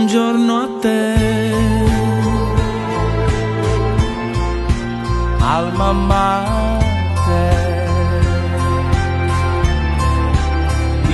buongiorno a te. Alma mater,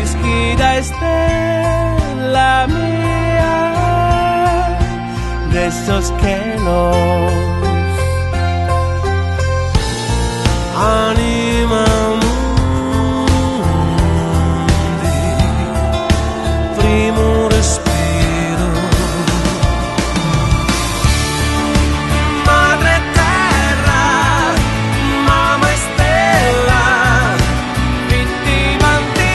isquida estela mía de esos celos. Anima mundi, primo respiro. Madre terra, mamma stella, vittima antica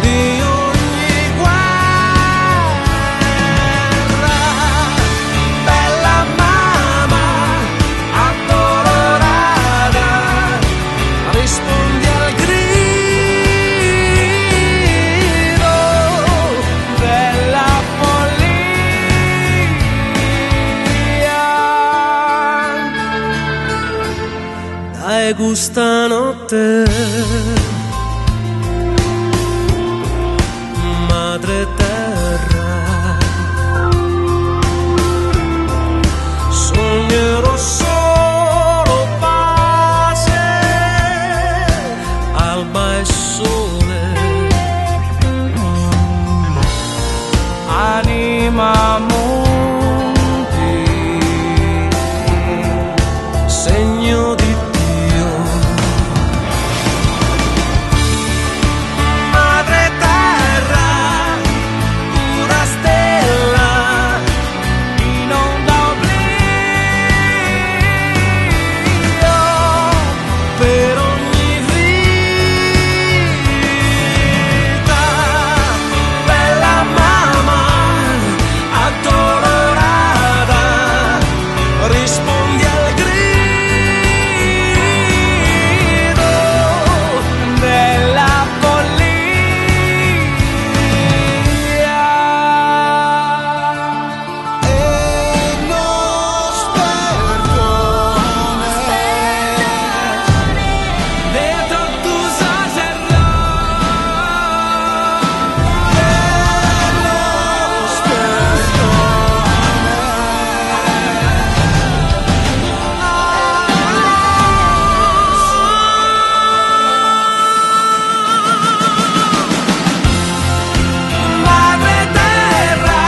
di ogni guerra. Bella mamma addolorata, rispondi al grido della follia. Dai gusta notte, madre terra, sognerò solo pace, alba e sole, anima monti, segno di Dio. Madre terra, pura stella, in onda oblio, per ogni vita. Bella mamma addolorata, rispondi al grido della follia. E non perdone dentro tu Madre terra,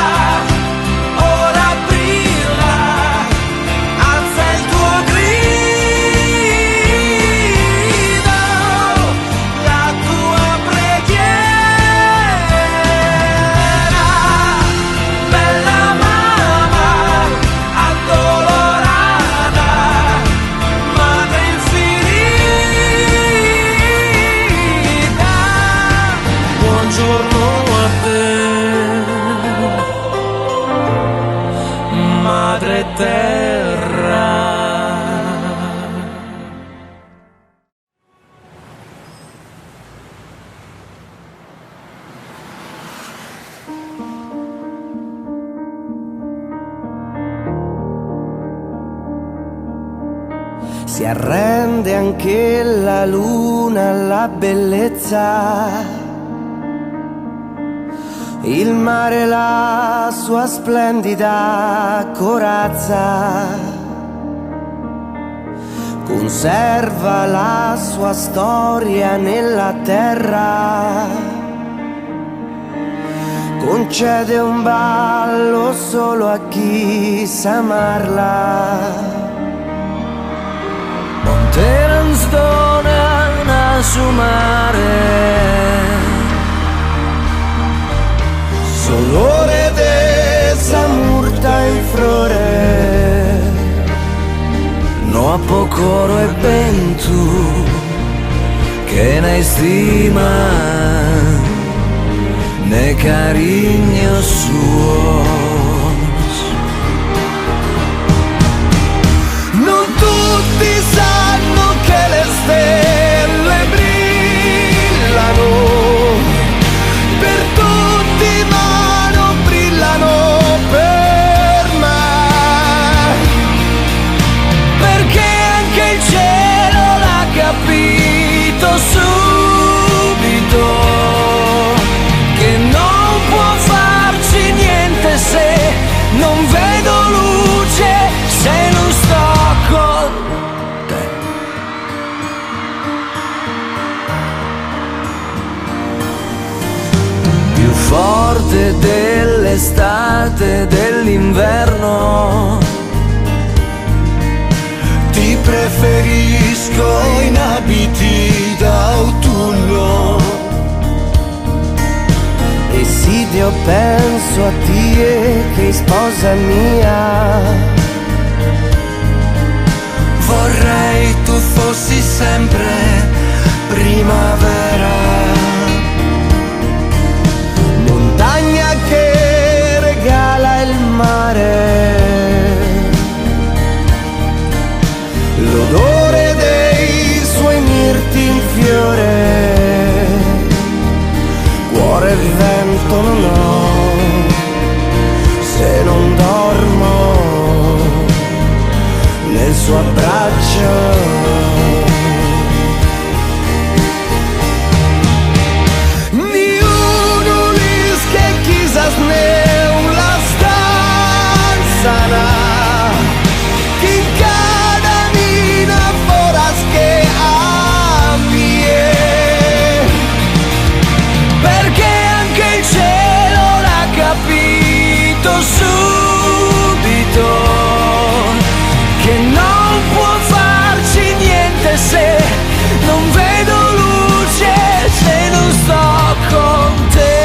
ora brilla, alza il tuo grido, la tua preghiera. Bella mamma addolorata, madre infinita, buongiorno a te, madre terra. Si arrende anche la luna alla bellezza, il mare la sua splendida corazza, conserva la sua storia nella terra, concede un ballo solo a chi sa amarla. Monterans dona su mare, solore de samurta in flore, no a pocoro e ben tu che ne stima ne cariño suos. Non tutti sanno che le stelle brillano per tutti, ma non brillano per me, perché anche il cielo l'ha capito subito d'estate, dell'inverno. Ti preferisco in abiti d'autunno. Esidio, penso a te che sposa mia. Vorrei tu fossi sempre primavera, montagna che regala il mare, l'odore dei suoi mirti in fiore, cuore e vento non ho se non dormo nel suo abbraccio. Ni uno que quizás ne la stanza che cada mina foras che a mie, perché anche il cielo l'ha capito subito che non può farci niente se non vedo luce, se non sto con te.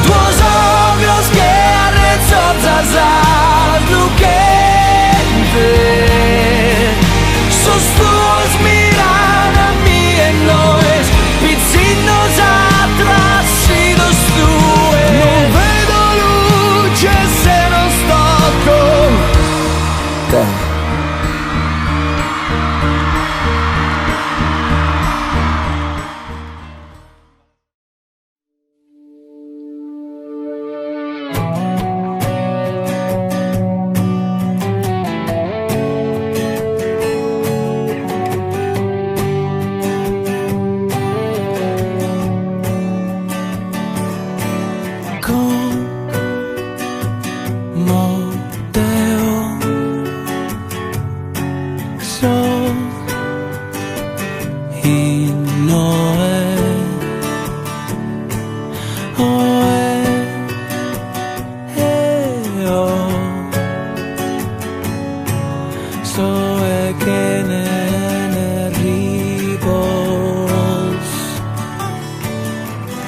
Tuos ojos que arrezozas luquente, sus tuos miran a mí en los pizzinos atrás y los tues. Non vedo luce se non sto con te.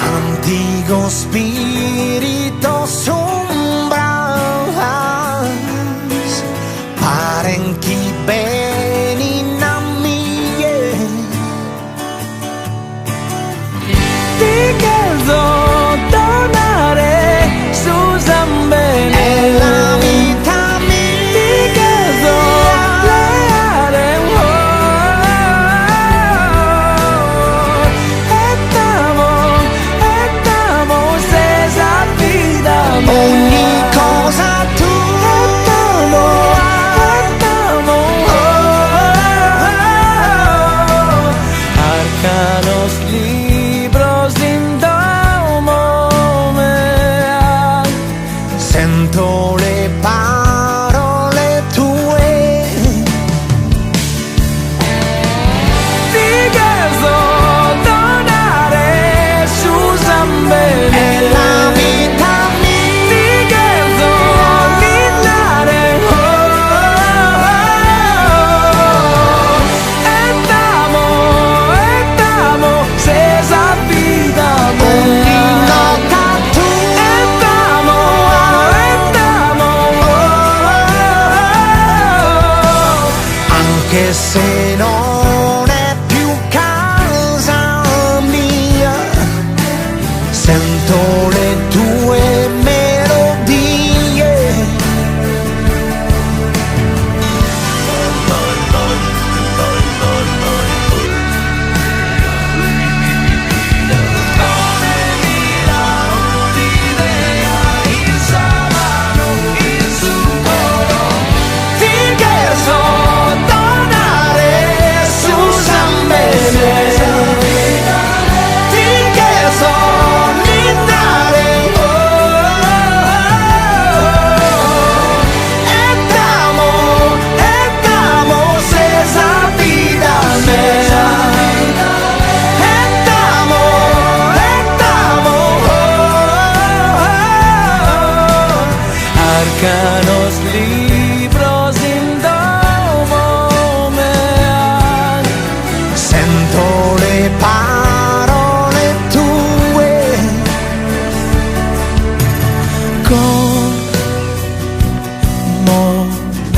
Antico spirito sombras, parenchi beni namie. Ti chiedo tornare su Zambene, è la vita mia. Ti chiedo leare ogni cosa tu arcanos libros in domo mea, sento le parole tue. Ti chiedo tornare su Zambene, è la vita. Che se non è più casa mia, sento le tue melodie. Ti chiedo tornare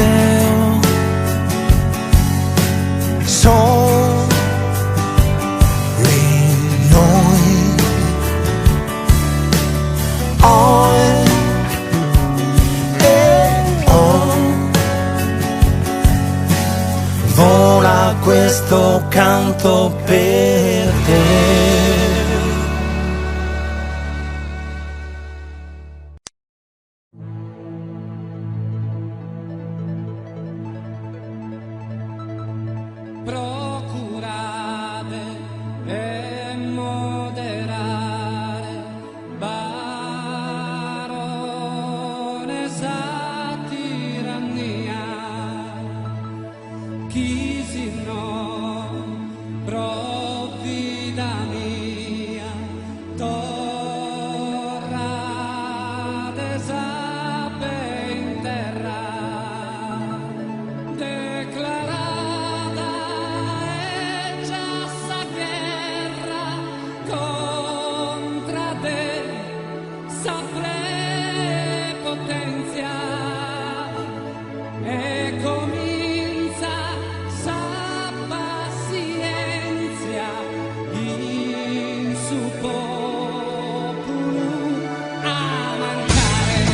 Deo soli noi. Oh, oh, vola questo canto per te. Procurare e moderare, baronessa tirannia, chi si no provvida mia, torra desape in terra, declarata è già sta guerra contra te, sa prepotenzia e comincia sa pazienza in su popolo a mancare.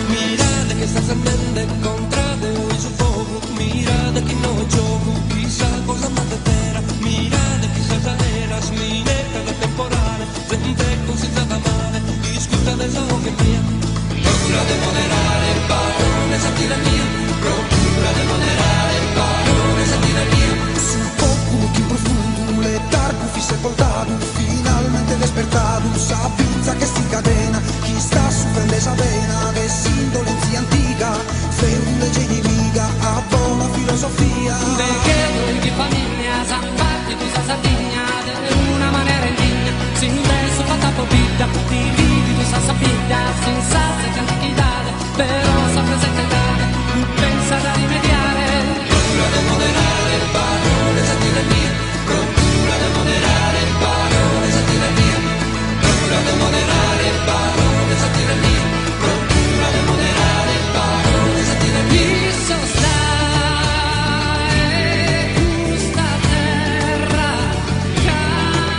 Mirada que estás andando contra de hoy su fogo. Mirada que no gioco, chissà cosa manda terra. Mirada che sa eras minetta da temporale. Sempre così stata male, discuta del sangue che mia. Procura de moderare, baronessa tirannia. Procura de moderare, baronessa tirannia. Su poco que profundo, letargo fui sepoltado, finalmente despertado, sapienza que si cadena, chi sta sufrendo esa vena, desindolencia antica, ferude inimiga, a buona filosofia. Perché noi di famiglia s'ambatti tu sa Sardigna de una maniera indigna, sin adesso fatta popita, dividi tu sa sapida, sin salsa che antichità, però sa presente tu pensa da rimediare. Procura de moderare, baronessa tirannia. Procura de moderare, baronessa tirannia. Procura de moderare, baronessa tirannia. Procura de moderare, baronessa tirannia. Chi sta e questa terra cana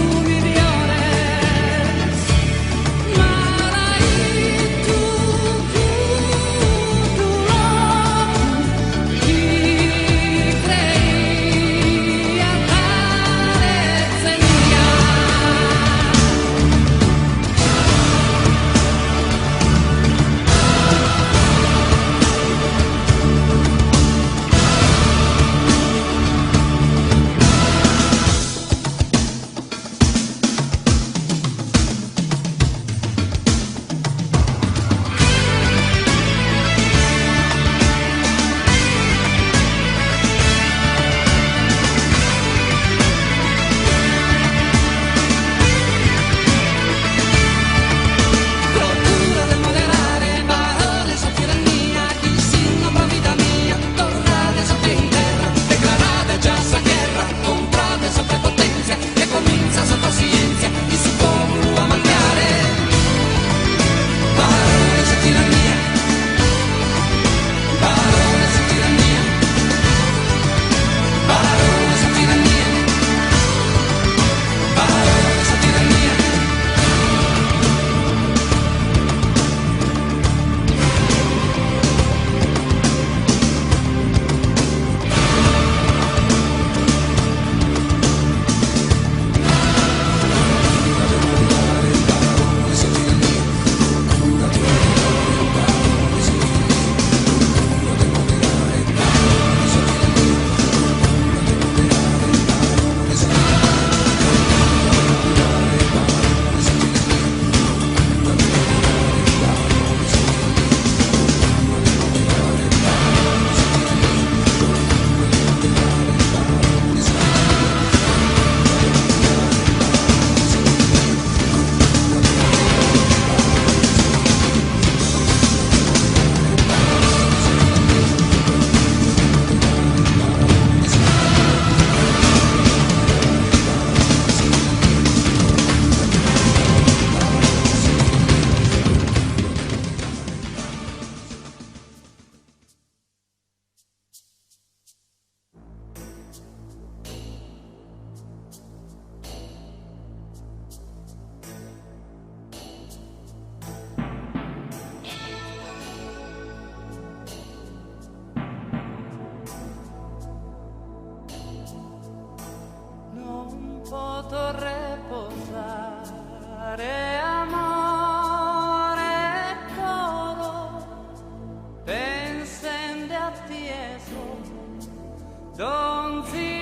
un milione. tieso, donzi